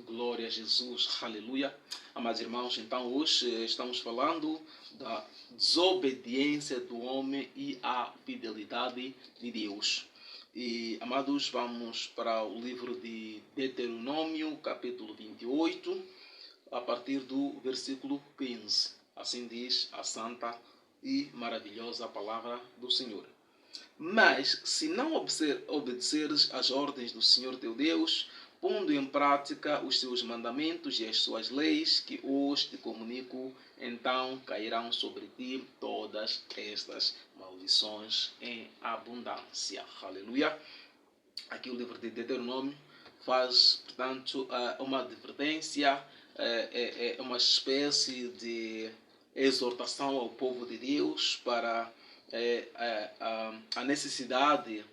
Glória a Jesus, aleluia. Amados irmãos, então hoje estamos falando da desobediência do homem e a fidelidade de Deus. E, amados, vamos para o livro de Deuteronômio, capítulo 28, a partir do versículo 15. Assim diz a santa e maravilhosa palavra do Senhor. Mas, se não obedeceres às ordens do Senhor teu Deus, pondo em prática os seus mandamentos e as suas leis, que hoje te comunico, então cairão sobre ti todas estas maldições em abundância. Aleluia. Aqui o livro de Deuteronômio faz, portanto, uma advertência, uma espécie de exortação ao povo de Deus para a necessidade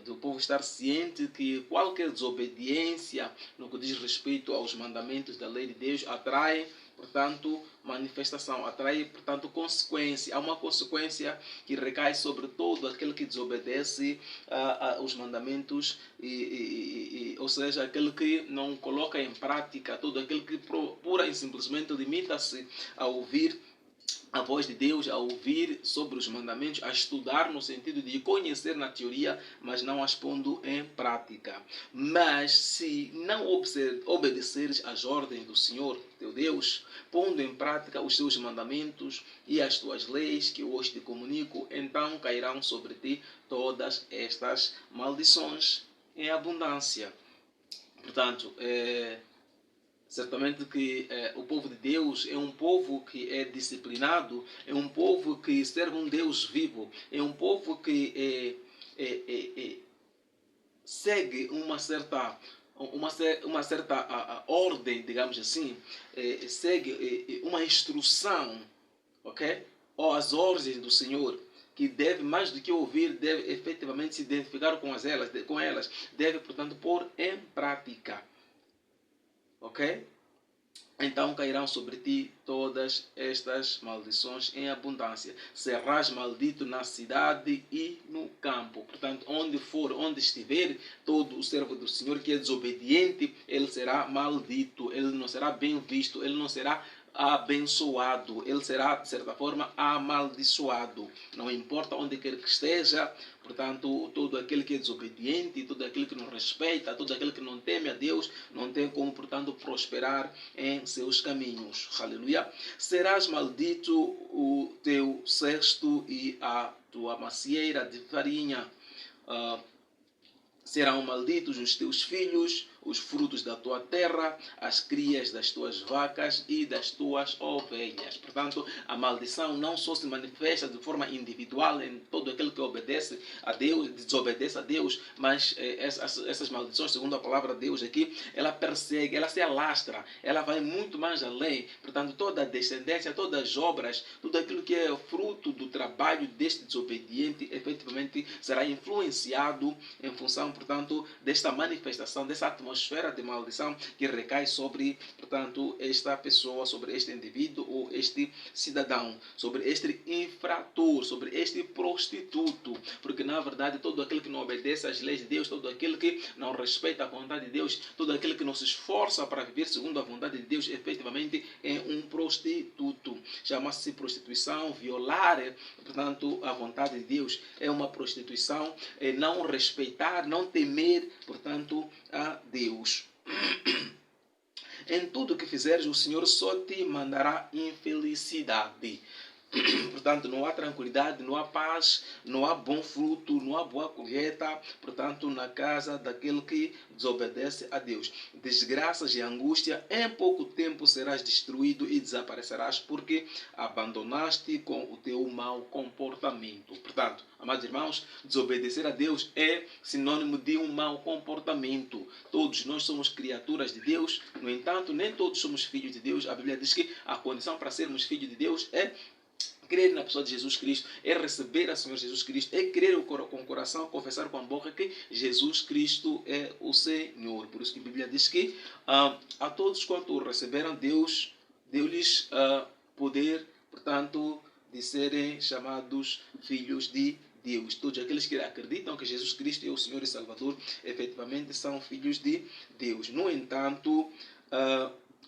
do povo estar ciente que qualquer desobediência no que diz respeito aos mandamentos da lei de Deus atrai, portanto, manifestação, atrai, portanto, consequência. Há uma consequência que recai sobre todo aquele que desobedece os mandamentos, ou seja, aquele que não coloca em prática tudo aquele que pura e simplesmente limita-se a ouvir a voz de Deus, a ouvir sobre os mandamentos, a estudar no sentido de conhecer na teoria, mas não as pondo em prática. Mas se não obedeceres às ordens do Senhor, teu Deus, pondo em prática os seus mandamentos e as tuas leis que hoje te comunico, então cairão sobre ti todas estas maldições em abundância. Portanto, certamente que o povo de Deus é um povo que é disciplinado, é um povo que serve um Deus vivo, é um povo que segue uma certa ordem, digamos assim, segue uma instrução, ok? Ou as ordens do Senhor, que deve, mais do que ouvir, deve efetivamente se identificar com elas, deve, portanto, pôr em prática. Ok? Então cairão sobre ti todas estas maldições em abundância. Serás maldito na cidade e no campo. Portanto, onde for, onde estiver, todo o servo do Senhor que é desobediente, ele será maldito, ele não será bem visto, ele não será abençoado, ele será, de certa forma, amaldiçoado. Não importa onde quer que esteja, portanto, todo aquele que é desobediente, todo aquele que não respeita, todo aquele que não teme a Deus, não tem como, portanto, prosperar em seus caminhos. Aleluia. Serás maldito o teu cesto e a tua macieira de farinha. Serão malditos os teus filhos, os frutos da tua terra, as crias das tuas vacas e das tuas ovelhas. Portanto, a maldição não só se manifesta de forma individual em todo aquele que obedece a Deus, desobedece a Deus, mas essas maldições, segundo a palavra de Deus aqui, ela persegue, ela se alastra, ela vai muito mais além. Portanto, toda a descendência, todas as obras, tudo aquilo que é fruto do trabalho deste desobediente, efetivamente será influenciado em função, portanto, desta manifestação, dessa atmosfera de maldição que recai sobre, portanto, esta pessoa, sobre este indivíduo ou este cidadão, sobre este infrator, sobre este prostituto, porque na verdade todo aquele que não obedece às leis de Deus, todo aquele que não respeita a vontade de Deus, todo aquele que não se esforça para viver segundo a vontade de Deus, efetivamente é um prostituto. Chama-se prostituição, violar, portanto, a vontade de Deus é uma prostituição, não respeitar, não temer, portanto, a Deus. Em tudo que fizeres, o Senhor só te mandará infelicidade. Portanto, não há tranquilidade, não há paz, não há bom fruto, não há boa colheita, portanto, na casa daquele que desobedece a Deus. Desgraças e angústia, em pouco tempo serás destruído e desaparecerás, porque abandonaste com o teu mau comportamento. Portanto, amados irmãos, desobedecer a Deus é sinônimo de um mau comportamento. Todos nós somos criaturas de Deus, no entanto, nem todos somos filhos de Deus. A Bíblia diz que a condição para sermos filhos de Deus é crer na pessoa de Jesus Cristo, é receber a Senhor Jesus Cristo, é crer com o coração, confessar com a boca que Jesus Cristo é o Senhor. Por isso que a Bíblia diz que a todos quanto o receberam, Deus deu-lhes poder, portanto, de serem chamados filhos de Deus. Todos aqueles que acreditam que Jesus Cristo é o Senhor e Salvador, efetivamente são filhos de Deus. No entanto,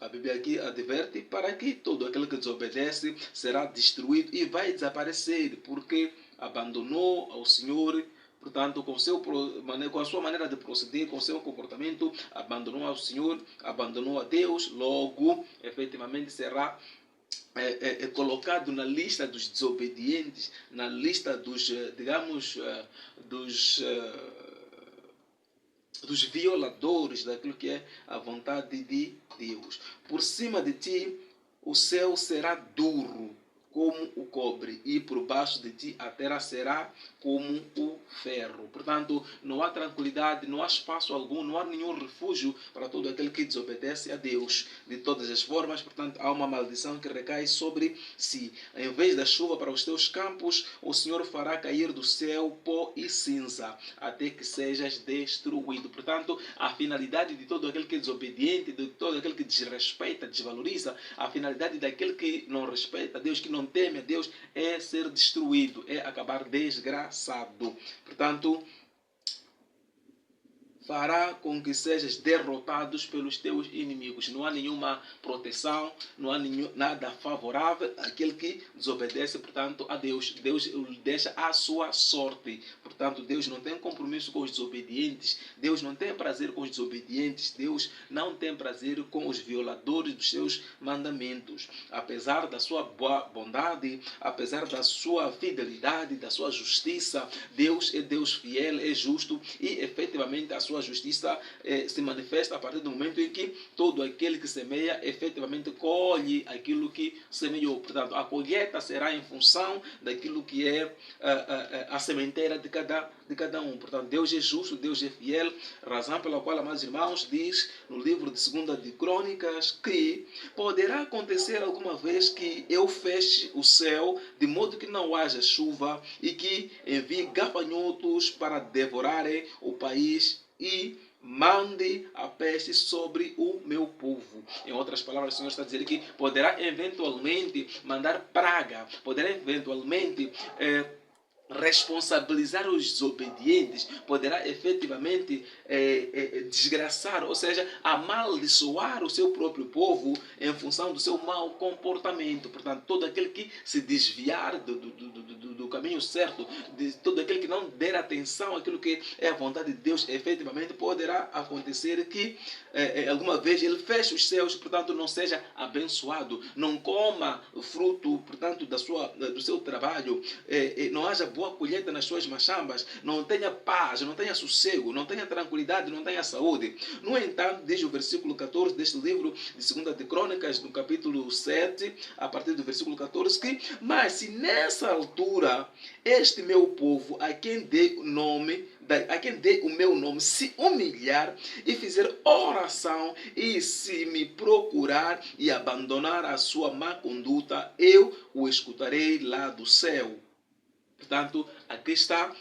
a Bíblia aqui adverte para que todo aquele que desobedece será destruído e vai desaparecer, porque abandonou ao Senhor. Portanto, com a sua maneira de proceder, com o seu comportamento, abandonou ao Senhor, abandonou a Deus, logo, efetivamente, será colocado na lista dos desobedientes, na lista dos, digamos, dos violadores daquilo que é a vontade de Deus. Por cima de ti, o céu será duro como o cobre, e por baixo de ti a terra será como o ferro. Portanto, não há tranquilidade, não há espaço algum, não há nenhum refúgio para todo aquele que desobedece a Deus. De todas as formas, portanto, há uma maldição que recai sobre si. Em vez da chuva para os teus campos, o Senhor fará cair do céu pó e cinza, até que sejas destruído. Portanto, a finalidade de todo aquele que é desobediente, de todo aquele que desrespeita, desvaloriza, a finalidade daquele que não respeita a Deus, que não teme a Deus, é ser destruído, é acabar desgraçado. Portanto, fará com que sejas derrotados pelos teus inimigos. Não há nenhuma proteção, não há nada favorável àquele que desobedece, portanto, a Deus. Deus o deixa à sua sorte. Portanto, Deus não tem compromisso com os desobedientes. Deus não tem prazer com os desobedientes. Deus não tem prazer com os violadores dos seus mandamentos. Apesar da sua bondade, apesar da sua fidelidade, da sua justiça, Deus é Deus fiel, é justo e, efetivamente, a sua justiça se manifesta a partir do momento em que todo aquele que semeia efetivamente colhe aquilo que semeou. Portanto, a colheita será em função daquilo que é a sementeira de cada um. Portanto, Deus é justo, Deus é fiel, razão pela qual, amados irmãos, diz no livro de 2 de Crônicas que poderá acontecer alguma vez que eu feche o céu de modo que não haja chuva e que envie gafanhotos para devorarem o país e mande a peste sobre o meu povo. Em outras palavras, o Senhor está dizendo que poderá eventualmente mandar praga, poderá eventualmente responsabilizar os desobedientes, poderá efetivamente desgraçar, ou seja, amaldiçoar o seu próprio povo em função do seu mau comportamento. Portanto, todo aquele que se desviar do caminho certo, de todo aquele que não der atenção àquilo que é a vontade de Deus, efetivamente poderá acontecer que alguma vez ele feche os céus, portanto não seja abençoado, não coma o fruto, portanto, do seu trabalho, não haja boa colheita nas suas machambas, não tenha paz, não tenha sossego, não tenha tranquilidade, não tenha saúde. No entanto, diz o versículo 14 deste livro de 2 de Crônicas, no capítulo 7, a partir do versículo 14, que, mas se nessa altura este meu povo, a quem dei o meu nome, se humilhar e fizer oração e se me procurar e abandonar a sua má conduta, eu o escutarei lá do céu. Portanto, aqui está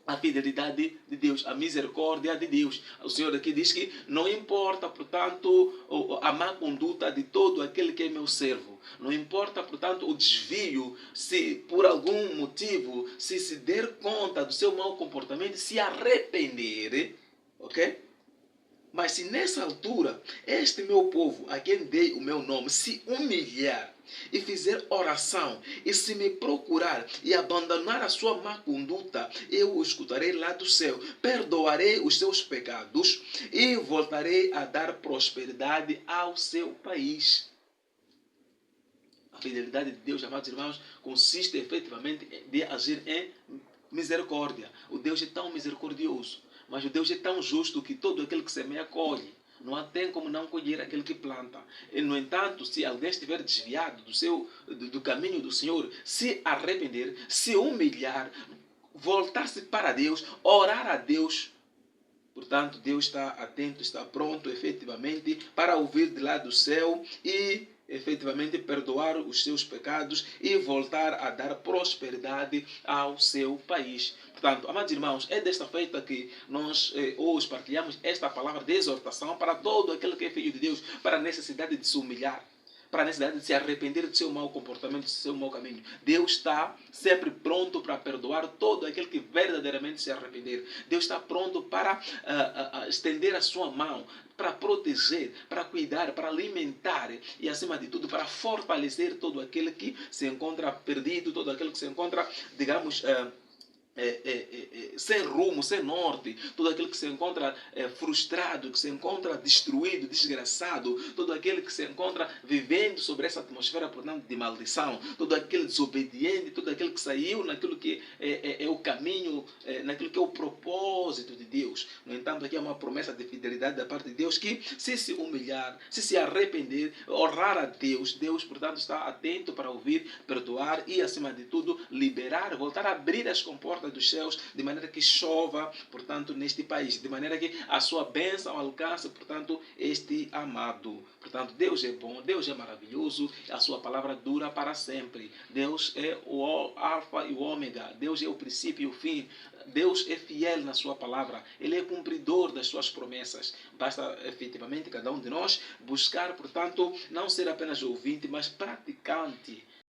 a fidelidade de Deus, a misericórdia de Deus. O Senhor aqui diz que não importa, portanto, a má conduta de todo aquele que é meu servo. Não importa, portanto, o desvio, se por algum motivo, se der conta do seu mau comportamento, se arrepender, ok? Mas se nessa altura, este meu povo, a quem dei o meu nome, se humilhar e fizer oração, e se me procurar e abandonar a sua má conduta, eu o escutarei lá do céu, perdoarei os seus pecados e voltarei a dar prosperidade ao seu país. A fidelidade de Deus, amados irmãos, consiste efetivamente de agir em misericórdia. O Deus é tão misericordioso, mas o Deus é tão justo que todo aquele que semeia colhe. Não tem como não colher aquele que planta. E, no entanto, se alguém estiver desviado do caminho do Senhor, se arrepender, se humilhar, voltar-se para Deus, orar a Deus, portanto, Deus está atento, está pronto, efetivamente, para ouvir de lá do céu e efetivamente perdoar os seus pecados e voltar a dar prosperidade ao seu país. Portanto, amados irmãos, é desta feita que nós hoje partilhamos esta palavra de exortação para todo aquele que é filho de Deus, para a necessidade de se humilhar, para a necessidade de se arrepender do seu mau comportamento, do seu mau caminho. Deus está sempre pronto para perdoar todo aquele que verdadeiramente se arrepender. Deus está pronto para estender a sua mão, para proteger, para cuidar, para alimentar e, acima de tudo, para fortalecer todo aquele que se encontra perdido, todo aquele que se encontra, digamos, sem rumo, sem norte, todo aquele que se encontra frustrado, que se encontra destruído, desgraçado, todo aquele que se encontra vivendo sobre essa atmosfera, portanto, de maldição, todo aquele desobediente, todo aquele que saiu naquilo que é o caminho, naquilo que é o propósito de Deus. No entanto, aqui há uma promessa de fidelidade da parte de Deus que, se humilhar, se arrepender, honrar a Deus, Deus, portanto, está atento para ouvir, perdoar e, acima de tudo, liberar, voltar a abrir as comportas dos céus, de maneira que chova, portanto, neste país, de maneira que a sua bênção alcance, portanto, este amado. Portanto, Deus é bom, Deus é maravilhoso, a sua palavra dura para sempre. Deus é o alfa e o ômega, Deus é o princípio e o fim. Deus é fiel na sua palavra, Ele é cumpridor das suas promessas. Basta efetivamente cada um de nós buscar, portanto, não ser apenas ouvinte, mas praticante